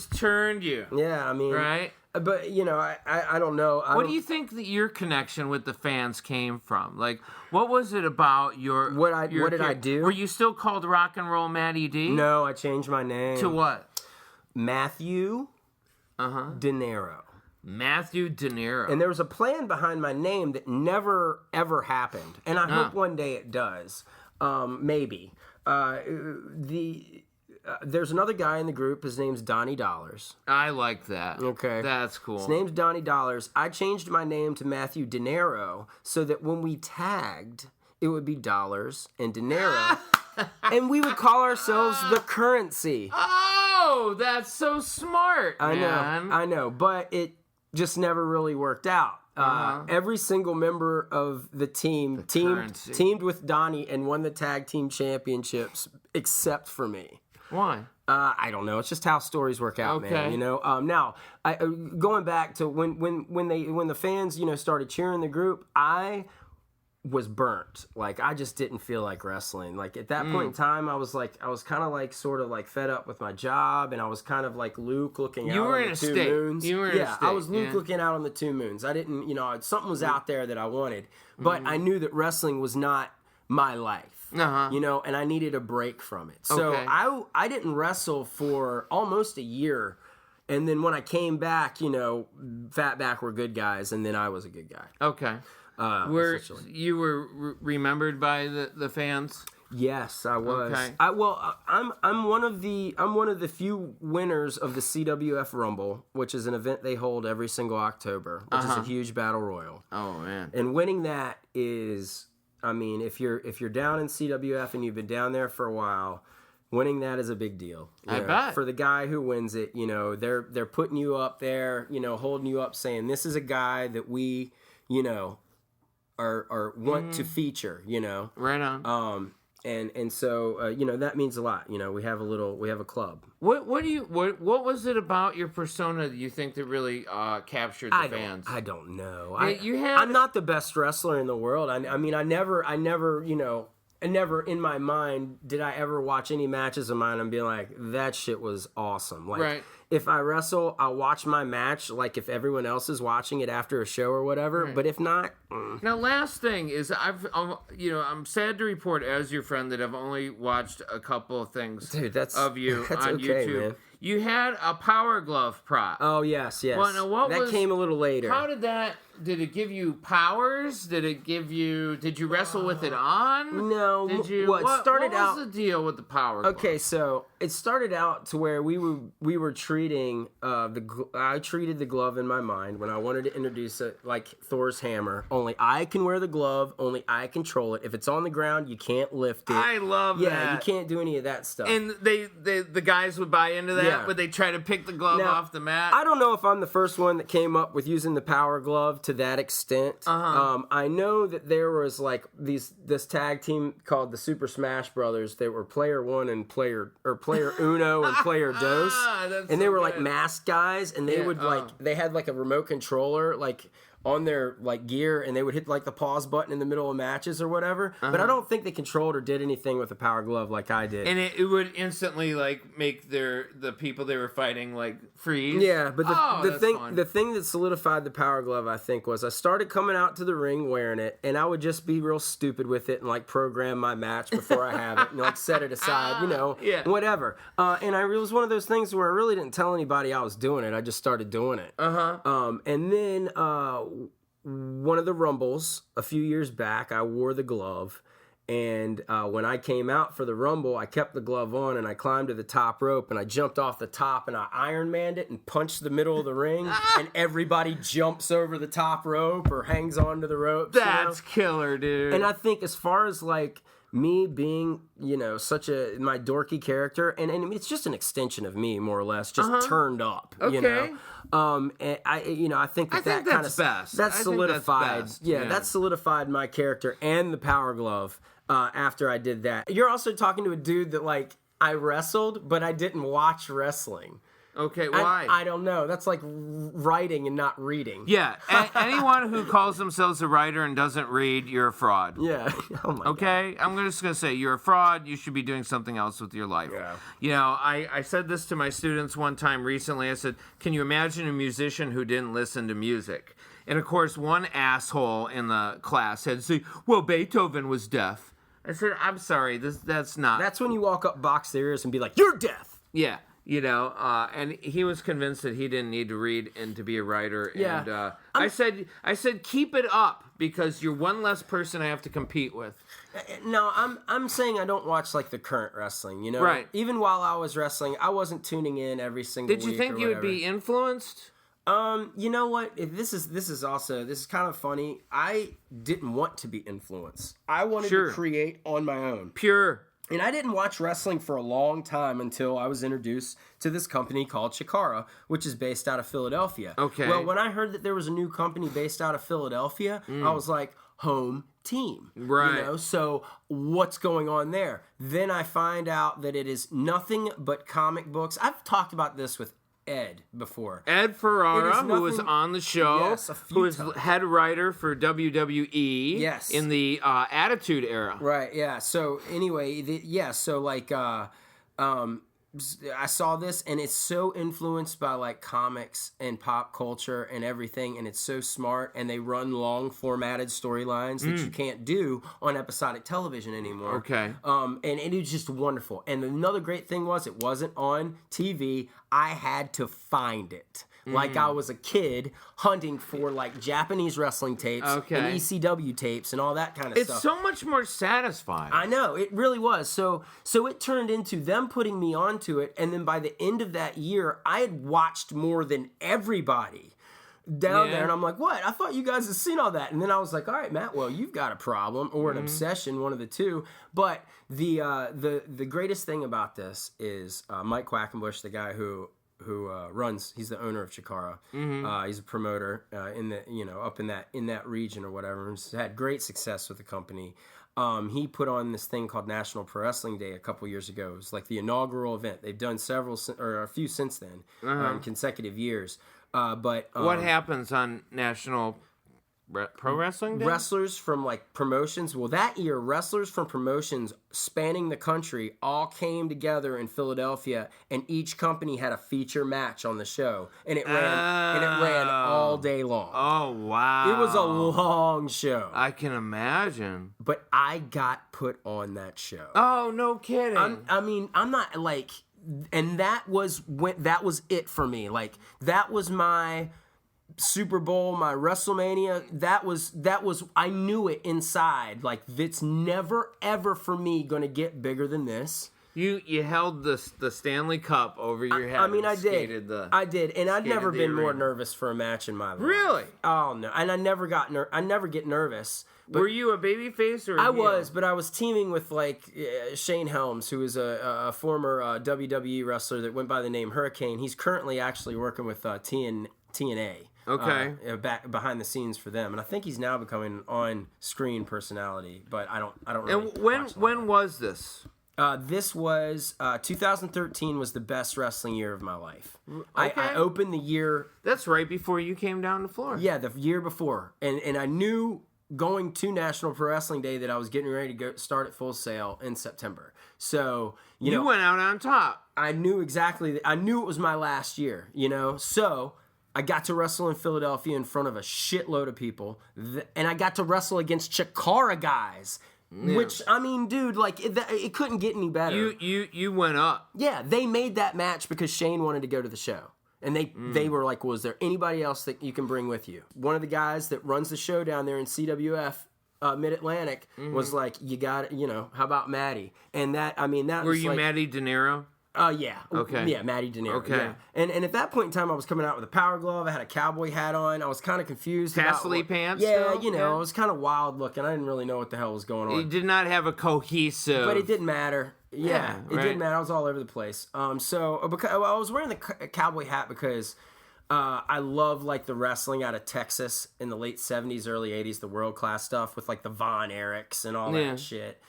turned you. Yeah, I mean, right? But, you know, I don't know. What do you think that your connection with the fans came from? Like, what was it about your... What did I do? Were you still called Rock and Roll Matty D? No, I changed my name. To what? Matthew de Nero. Matthew de Nero. And there was a plan behind my name that never, ever happened. And I hope one day it does. Maybe. There's another guy in the group. His name's Donnie Dollars. I like that. Okay. That's cool. His name's Donnie Dollars. I changed my name to Matthew De Nero so that when we tagged, it would be Dollars and De Nero. And we would call ourselves the Currency. Oh, that's so smart, man. I know. But it just never really worked out. Every single member of the team teamed with Donnie and won the tag team championships except for me. Why? I don't know. It's just how stories work out, man. You know. Now, going back to when the fans, you know, started cheering the group, I was burnt. Like, I just didn't feel like wrestling. Like, at that point in time, I was kind of like sort of like fed up with my job, and I was kind of like Luke looking out on the two moons. You were in a state. I was Luke looking out on the two moons. I didn't, you know, something was out there that I wanted, but I knew that wrestling was not my life. You know, and I needed a break from it. So I didn't wrestle for almost a year. And then when I came back, you know, Fatback were good guys, and then I was a good guy. Okay. You were remembered by the fans? Yes, I was. Okay. I'm one of the few winners of the CWF Rumble, which is an event they hold every single October, which is a huge battle royal. Oh man. And winning that is, I mean, if you're down in CWF and you've been down there for a while, winning that is a big deal. I bet. For the guy who wins it, you know, they're putting you up there, you know, holding you up, saying this is a guy that we, you know, are want to feature, you know. Right on. And so you know, that means a lot. You know, we have a club. What was it about your persona that you think that really captured the fans? I don't know. I'm not the best wrestler in the world. I mean, I never, you know, and never in my mind did I ever watch any matches of mine and be like, that shit was awesome. Like, Right. if I wrestle, I'll watch my match like if everyone else is watching it after a show or whatever. Right. But if not, Now, last thing is, I'm sad to report as your friend that I've only watched a couple of things of you that's on okay, YouTube. man. You had a Power Glove prop. Oh yes. Well, now that came a little later. How did that? Did it give you powers? Did you wrestle with it on? No. Did you? Well, it started what out. was the deal with the Power Glove? Okay, so it started out to where we were treating I treated the glove in my mind when I wanted to introduce it like Thor's hammer. Only I can wear the glove. Only I control it. If it's on the ground, you can't lift it. I love that. Yeah, you can't do any of that stuff. And the guys would buy into that. Yeah. Would they try to pick the glove Now, off the mat? I don't know if I'm the first one that came up with using the power glove to that extent. I know that there was like this tag team called the Super Smash Brothers. They were Player One and Player Uno and Player Dos, and they were like masked guys, and they would they had like a remote controller like on their like gear, and they would hit like the pause button in the middle of matches or whatever. But I don't think they controlled or did anything with the power glove like I did. And it would instantly like make the people they were fighting like freeze. Yeah, but fun. the thing that solidified the power glove, I think, was I started coming out to the ring wearing it, and I would just be real stupid with it and like program my match before I have it and like set it aside, whatever. And it was one of those things where I really didn't tell anybody I was doing it. I just started doing it. And then one of the Rumbles a few years back, I wore the glove. And when I came out for the Rumble, I kept the glove on and I climbed to the top rope and I jumped off the top and I Iron Manned it and punched the middle of the ring and everybody jumps over the top rope or hangs onto the rope. That's killer, dude. And I think as far as like me being, such my dorky character, and it's just an extension of me more or less, just turned up, Okay. And I think that kind of best. That solidified, Best. that solidified my character and the power glove. After I did that, you're also talking to a dude that like I wrestled, but I didn't watch wrestling. Okay, why? I don't know. That's like writing and not reading. Yeah, anyone who calls themselves a writer and doesn't read, you're a fraud. Yeah. Oh my okay? God. I'm just going to say, you're a fraud. You should be doing something else with your life. Yeah. I said this to my students one time recently. I said, can you imagine a musician who didn't listen to music? And, of course, one asshole in the class had to say, well, Beethoven was deaf. I said, I'm sorry, that's not... That's when you walk up, box their ears, and be like, you're deaf! Yeah. And he was convinced that he didn't need to read and to be a writer. Yeah. And I said, keep it up because you're one less person I have to compete with. No, I'm saying I don't watch like the current wrestling. Right. Even while I was wrestling, I wasn't tuning in every single week. Did you think you would be influenced? You know what? This is kind of funny. I didn't want to be influenced. I wanted to create on my own. Pure. And I didn't watch wrestling for a long time until I was introduced to this company called Chikara, which is based out of Philadelphia. Okay. Well, when I heard that there was a new company based out of Philadelphia, I was like, home team. Right. So what's going on there? Then I find out that it is nothing but comic books. I've talked about this with Ed before. Ed Ferrara, who was on the show, who was head writer for WWE in the Attitude Era. Right, yeah. So anyway, I saw this, and it's so influenced by like comics and pop culture and everything, and it's so smart, and they run long formatted storylines that you can't do on episodic television anymore. Okay. And it was just wonderful. And another great thing was it wasn't on TV. I had to find it. Like I was a kid hunting for like Japanese wrestling tapes and ECW tapes and all that kind of stuff. It's so much more satisfying. I know, it really was. So it turned into them putting me onto it, and then by the end of that year, I had watched more than everybody down there, and I'm like, what? I thought you guys had seen all that. And then I was like, all right, Matt, well, you've got a problem or an obsession, one of the two. But the greatest thing about this is Mike Quackenbush, the guy who runs, he's the owner of Chikara. He's a promoter up in that region or whatever. He's had great success with the company. He put on this thing called National Pro Wrestling Day a couple years ago. It was like the inaugural event. They've done a few since then in consecutive years. But what happens on National Pro Wrestling Day? Wrestlers from like promotions. Well, that year, wrestlers from promotions spanning the country all came together in Philadelphia, and each company had a feature match on the show, and it ran all day long. Oh wow! It was a long show. I can imagine. But I got put on that show. Oh, no kidding. I'm not like, and that was it for me. Like, that was my Super Bowl, my WrestleMania. That was, I knew it inside. Like, it's never, ever for me going to get bigger than this. You held the Stanley Cup over your head. I mean, I did. And I'd never been more arena. nervous for a match in my life. Really? Oh, no. And I never get nervous. But were you a babyface or a I heel? was, but I was teaming with like Shane Helms, who is a former WWE wrestler that went by the name Hurricane. He's currently actually working with TNA. Okay. Back behind the scenes for them, and I think he's now becoming an on-screen personality. But I don't really. And when was this? This was 2013 was the best wrestling year of my life. Okay. I opened the year. That's right before you came down to Florida. Yeah, the year before, and I knew going to National Pro Wrestling Day that I was getting ready to start at Full Sail in September. So you went out on top. I knew exactly. I knew it was my last year. So I got to wrestle in Philadelphia in front of a shitload of people, and I got to wrestle against Chikara guys. Yeah. Which, I mean, dude, like, it couldn't get any better. You went up. Yeah, they made that match because Shane wanted to go to the show. And they were like, well, is there anybody else that you can bring with you? One of the guys that runs the show down there in CWF, Mid-Atlantic, was like, you got it, how about Matty? And that Were was you like, Matty de Nero? Yeah. Okay. Yeah, Matty de Nero. Okay. Yeah. And at that point in time, I was coming out with a power glove. I had a cowboy hat on. I was kind of confused. Tassel-y pants? Yeah, still? I was kind of wild looking. I didn't really know what the hell was going on. You did not have a cohesive... But it didn't matter. Yeah, it right. didn't matter. I was all over the place. Because I was wearing the cowboy hat because I love like the wrestling out of Texas in the late 70s, early 80s, the world class stuff with like the Von Erichs and all that shit.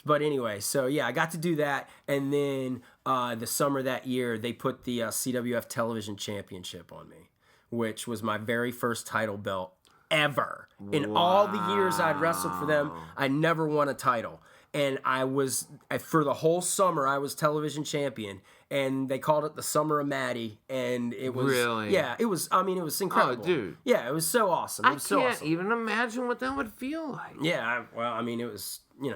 But anyway, so yeah, I got to do that, and then the summer that year they put the CWF Television Championship on me, which was my very first title belt ever. In all the years I'd wrestled for them, I never won a title. And I was, for the whole summer, I was television champion. And they called it the Summer of Matty. And it was... Really? Yeah, it was, it was incredible. Oh, dude. Yeah, it was so awesome. I can't even imagine what that would feel like. Yeah, it was, Do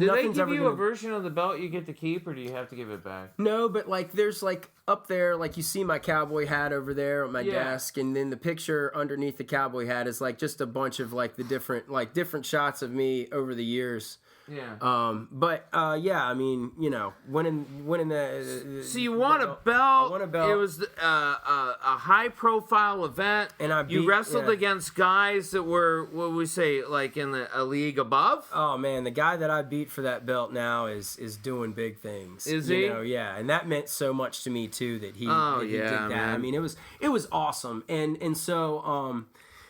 they give you a version of the belt you get to keep, or do you have to give it back? No, but like there's like up there, like you see my cowboy hat over there on my desk, and then the picture underneath the cowboy hat is like just a bunch of like the different shots of me over the years. Yeah. Winning the. So you won a belt. I won a belt. It was a high profile event, and you wrestled against guys that were, what would we say, like in a league above. Oh man, the guy that I beat for that belt now is doing big things. Is he? Yeah, and that meant so much to me too that he did that. Man. I mean, it was awesome, and so.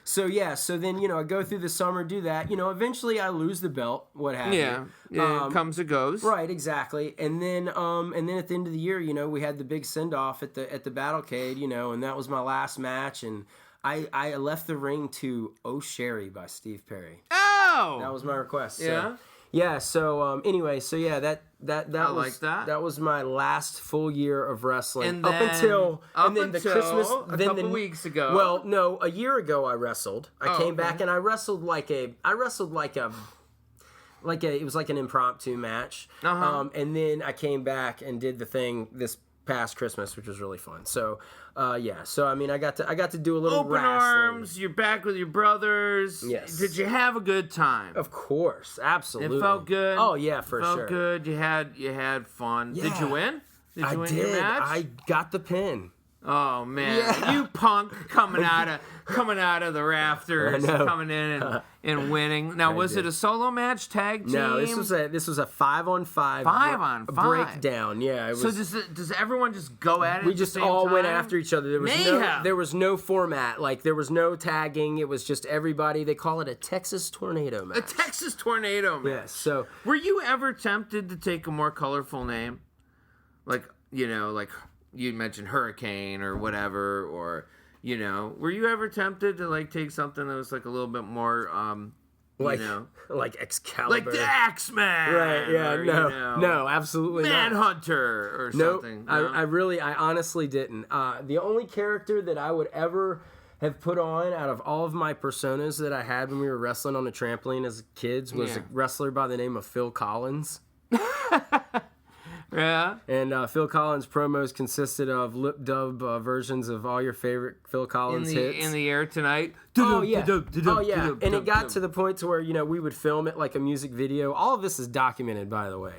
So then I go through the summer, do that. Eventually I lose the belt. What happened? Yeah. It comes and goes. Right, exactly. And then at the end of the year, we had the big send off at the Battlecade, and that was my last match. And I left the ring to "Oh Sherry" by Steve Perry. Oh, that was my request. Yeah. Yeah. So anyway, that was my last full year of wrestling. And then, a couple weeks ago. Well, no, a year ago I wrestled. I came back and I wrestled like it was like an impromptu match. And then I came back and did the thing this past Christmas, which was really fun. So I got to do a little open wrestling. arms. You're back with your brothers. Yes. Did you have a good time? Of course, absolutely. It felt good. Oh yeah, for sure. Felt good. You had fun. Yeah. Did you win? Did you win your match? I got the pin. Oh man, you punk coming out of the rafters, coming in and winning. Now, was it a solo match, tag team? No, this was a 5-on-5. 5-on-5 breakdown. Yeah, it was. So does everyone just go at it? We just all went after each other. There was no format. Like there was no tagging. It was just everybody. They call it a Texas tornado match. A Texas tornado match. Yes. So were you ever tempted to take a more colorful name, like you mentioned Hurricane or whatever, or You know, were you ever tempted to like take something that was like a little bit more, like, you know, like Excalibur, like the Axeman, right? Yeah, or, no, you know, no, absolutely not. Manhunter or Nope, something. No? I honestly didn't. The only character that I would ever have put on out of all of my personas that I had when we were wrestling on the trampoline as kids was a wrestler by the name of Phil Collins. Yeah. And Phil Collins promos consisted of lip dub versions of all your favorite Phil Collins hits. In the air tonight. Oh yeah. Oh yeah. And it got to the point to where, you know, we would film it like a music video. All of this is documented, by the way.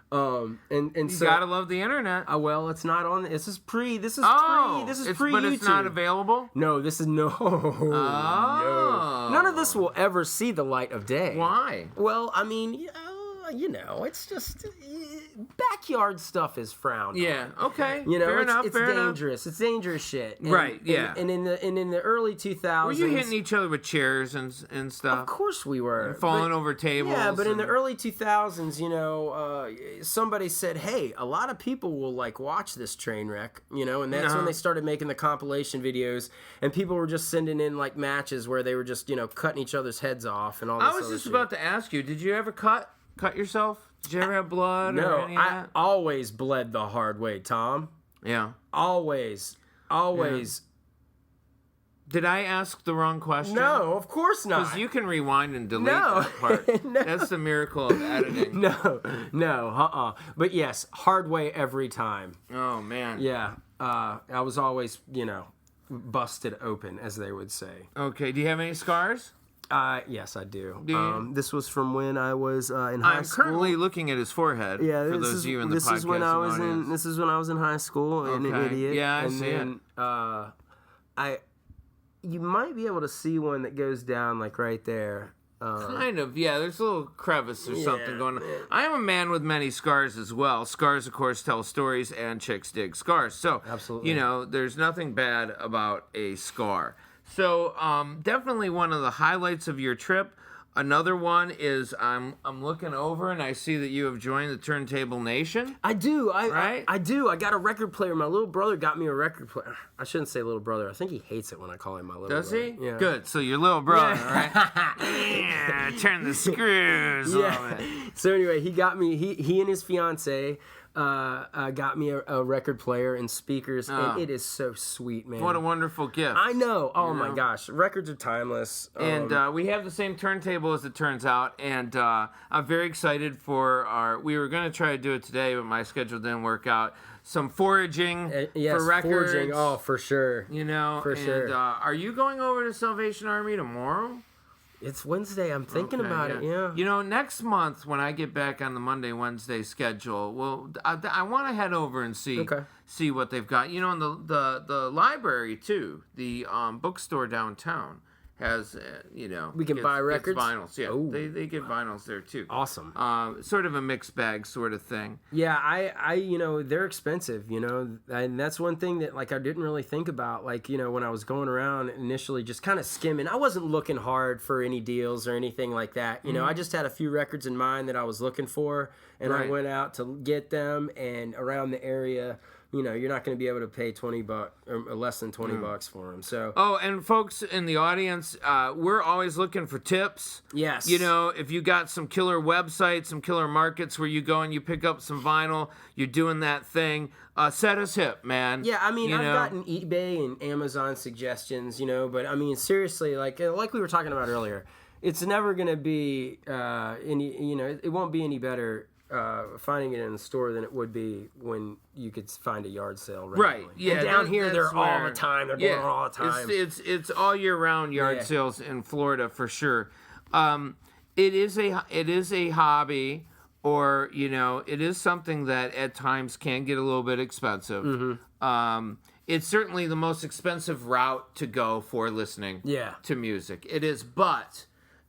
And You so gotta love the internet. well, it's not on. This is pre. This is pre. But YouTube. it's not available. No, this is no. No. None of this will ever see the light of day. Why? Well, I mean, you know, it's just backyard stuff is frowned on. Yeah. Okay. You know, fair enough. it's Fair dangerous. It's dangerous shit. And, Right, yeah. And in the early 2000s, Were you hitting each other with chairs and stuff? Of course we were. Falling over tables. Yeah, but in the early 2000s, you know, somebody said, "Hey, a lot of people will like watch this train wreck," you know, and that's when they started making the compilation videos, and people were just sending in like matches where they were just, you know, cutting each other's heads off and all this. I was just about to ask you, did you ever cut yourself? Did you ever have blood? No, or any of I that? always bled the hard way, Tom. Yeah. Always. Did I ask the wrong question? No, of course not. Because you can rewind and delete No. that part. No. That's the miracle of editing. No. But yes, hard way every time. Oh, man. Yeah, I was always, you know, busted open, as they would say. Okay, do you have any scars? Yes, I do. Do you? This was from when I was in high school. I'm currently looking at his forehead. Yeah, for this those is of you in the this is when I was audience. in this is when I was in high school and an Okay. idiot. Yeah, I and see then, you might be able to see one that goes down like right there. Kind of, yeah. There's a little crevice or something Yeah, going on. yeah. I am a man with many scars as well. Scars, of course, tell stories, and chicks dig scars. So, Absolutely. you know, there's nothing bad about a scar. So, definitely one of the highlights of your trip. Another one is I'm looking over and I see that you have joined the Turntable Nation. I do. Right? I do. I got a record player. My little brother got me a record player. I shouldn't say little brother. I think he hates it when I call him my little Does brother. he? Yeah. Good. So your little brother, right? Yeah, turn the screws on it. So anyway, he got me. He and his fiance got me a record player and speakers, and it is so sweet, man. What a wonderful gift. I know. Oh You my know? gosh, records are timeless. And we have the same turntable as it turns out, and I'm very excited for we were going to try to do it today, but my schedule didn't work out. Some foraging yes, for records. forging. Oh, for sure. You know, For sure. And are you going over to Salvation Army tomorrow? It's Wednesday. I'm thinking about it. Yeah. You know, next month when I get back on the Monday-Wednesday schedule, well, I want to head over and see what they've got. You know, in the library too, the bookstore downtown has you know, We can buy records? gets vinyls. Yeah, Ooh. they get vinyls there too. Awesome. Sort of a mixed bag sort of thing. Yeah, I you know, they're expensive, you know, and that's one thing that like I didn't really think about, like, you know, when I was going around initially just kind of skimming. I wasn't looking hard for any deals or anything like that. You know, I just had a few records in mind that I was looking for, and I Right. went out to get them, and around the area, you know, you're not going to be able to pay $20 or less than $20 for them. So, Oh, and folks in the audience, we're always looking for tips. yes. You know, if you got some killer websites, some killer markets where you go and you pick up some vinyl, you're doing that thing, set us hip, man. Yeah, I mean, You I've know? gotten eBay and Amazon suggestions, you know, but I mean, seriously, like we were talking about earlier, it's never going to be any, you know, it won't be any better finding it in the store than it would be when you could find a yard sale regularly. Right, yeah. And down here, that's they're all where- the time. They're going on all the time. It's all year round yard Yeah. sales in Florida for sure. It is a hobby, or you know, it is something that at times can get a little bit expensive. Mm-hmm. It's certainly the most expensive route to go for listening Yeah. to music. It is, but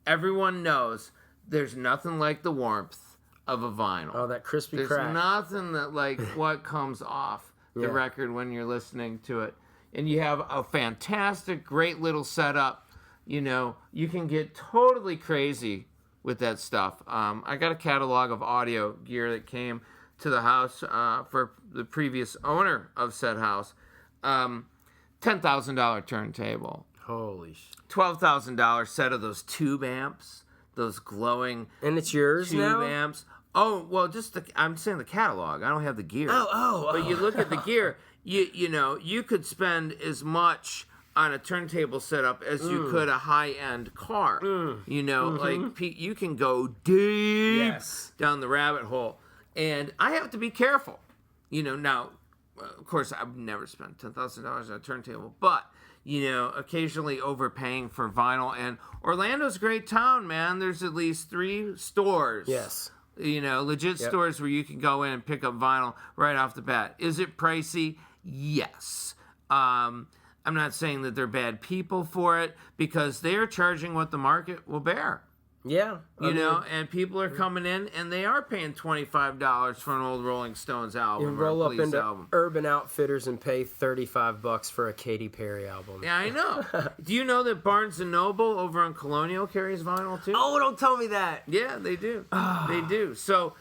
everyone knows there's nothing like the warmth of a vinyl. Oh, that crispy There's crack. nothing that like what comes off the Yeah. record when you're listening to it. And you have a fantastic, great little setup. You know, you can get totally crazy with that stuff. I got a catalog of audio gear that came to the house for the previous owner of said house. $10,000 turntable. Holy shit. $12,000 set of those tube amps, those glowing And it's yours tube now? amps. Oh, well, I'm saying the catalog. I don't have the gear. But you look at the gear, you know, you could spend as much on a turntable setup as you could a high-end car. You know, like you can go deep down the rabbit hole. And I have to be careful. You know, now, of course, I've never spent $10,000 on a turntable, but, you know, occasionally overpaying for vinyl. And Orlando's a great town, man. There's at least 3 stores. Yes. You know, legit stores where you can go in and pick up vinyl right off the bat. Is it pricey? Yes. I'm not saying that they're bad people for it, because they're charging what the market will bear. Yeah. You know, and people are coming in and they are paying $25 for an old Rolling Stones album. You roll or a up Police into album. Urban Outfitters and pay $35 for a Katy Perry album. Yeah, I know. Do you know that Barnes & Noble over on Colonial carries vinyl too? Oh, don't tell me that. Yeah, they do. They do. So,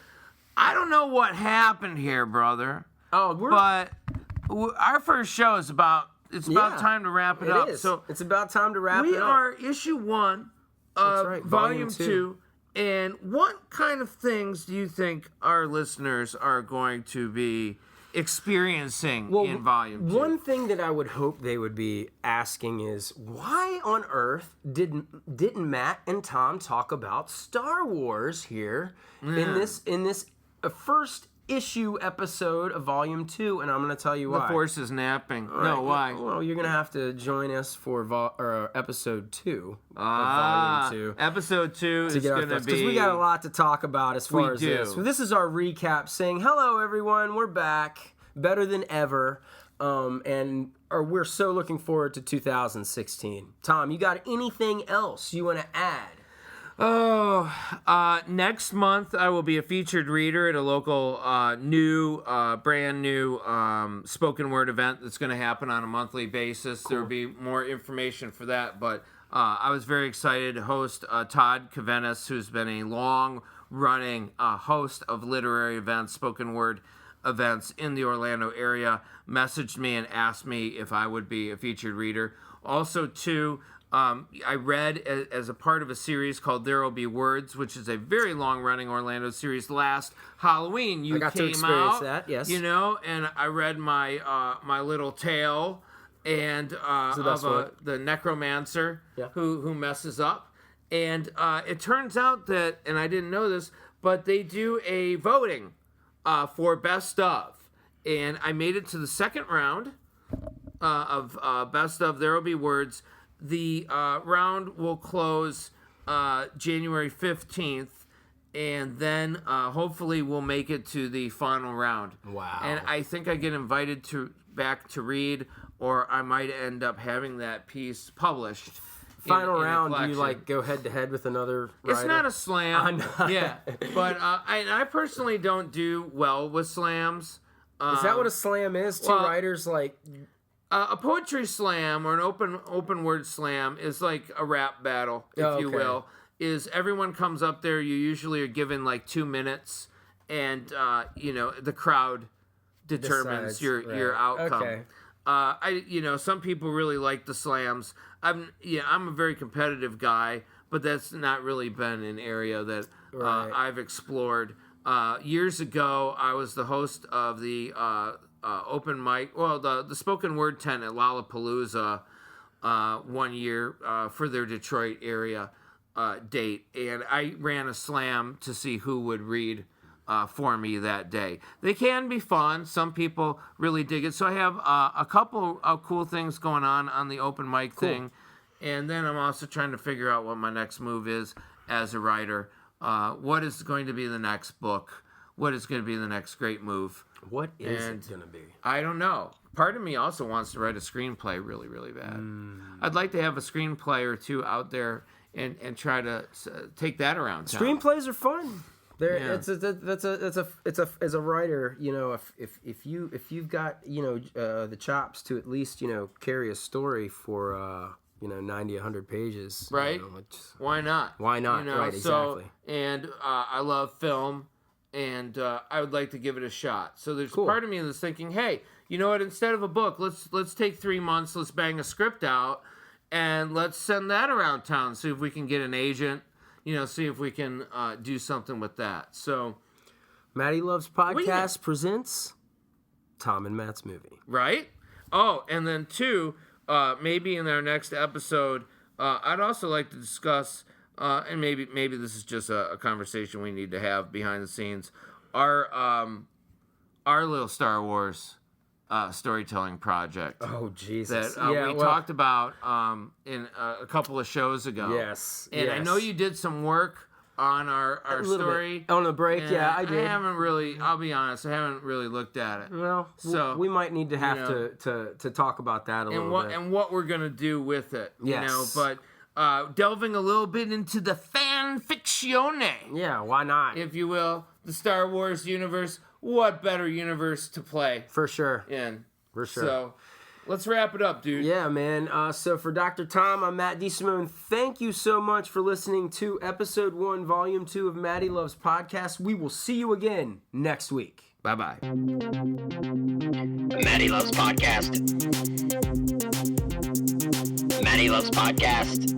I don't know what happened here, brother. Oh, But our first show is about time to wrap it up. Is. So it's about time to wrap it up. we are issue 1 of volume 2. And what kind of things do you think our listeners are going to be experiencing in volume 2? One thing that I would hope they would be asking is, why on earth didn't Matt and Tom talk about Star Wars here in this first issue episode of volume 2? And I'm going to tell you why. The Force is napping. Right. No, why? Well, you're going to have to join us for episode 2 of volume 2. Episode 2 is going to be... Because we got a lot to talk about as far as this. So this is our recap saying, hello, everyone. We're back. Better than ever. We're so looking forward to 2016. Tom, you got anything else you want to add? Next month I will be a featured reader at a local brand new spoken word event that's going to happen on a monthly basis. Cool. There will be more information for that, but I was very excited to host Todd Kavenis, who's been a long-running host of literary events, spoken word events in the Orlando area, messaged me and asked me if I would be a featured reader. Also, too, I read as a part of a series called There Will Be Words, which is a very long-running Orlando series. Last Halloween, you got came to experience out, that, yes. You know, and I read my little tale and the necromancer who messes up. And it turns out that, and I didn't know this, but they do a voting for best of. And I made it to the second round of best of There Will Be Words. The round will close January 15th, and then hopefully we'll make it to the final round. Wow. And I think I get invited back to read, or I might end up having that piece published. Final round, do you go head-to-head with another writer? It's not a slam. Yeah. But I personally don't do well with slams. Is that what a slam is? Two writers a poetry slam or an open word slam is like a rap battle, if you will. Is everyone comes up there, you usually are given 2 minutes, and the crowd determines your outcome. Okay. Some people really like the slams. I'm a very competitive guy, but that's not really been an area that I've explored. Years ago, I was the host of the open mic, the spoken word tent at Lollapalooza 1 year for their Detroit area date, and I ran a slam to see who would read for me that day. They can be fun. Some people really dig it. So I have a couple of cool things going on the open mic thing, and then I'm also trying to figure out what my next move is as a writer. What is going to be the next book? What is going to be the next great move? What is it going to be? I don't know. Part of me also wants to write a screenplay really, really bad. I'd like to have a screenplay or two out there and try to take that around town. Screenplays are fun. As a writer, if you've got the chops to at least carry a story for 90, 100 pages, right? Why not? Why not? Right, exactly. And I love film, and I would like to give it a shot. So there's a part of me that's thinking, hey, you know what? Instead of a book, let's take 3 months. Let's bang a script out, and let's send that around town. See if we can get an agent. See if we can do something with that. So, Matty Loves Podcast presents Tom and Matt's movie. Right? Oh, and then 2, maybe in our next episode, I'd also like to discuss, and maybe this is just a conversation we need to have behind the scenes, our little Star Wars storytelling project. Oh, Jesus. That we talked about in a couple of shows ago. Yes. And I know you did some work on our story. On the break, yeah, I did. I haven't really, I'll be honest, I haven't really looked at it. Well, so we might need to have to talk about that a little bit. And what we're going to do with it. Yes. But delving a little bit into the fan fictione. Yeah, why not? If you will, the Star Wars universe. What better universe to play For sure. in? For sure. So, let's wrap it up, dude. Yeah, man. So for Dr. Tom, I'm Matt de Simone. Thank you so much for listening to Episode 1, Volume 2 of Matty Loves Podcast. We will see you again next week. Bye-bye. Matty Loves Podcast. Matty Loves Podcast.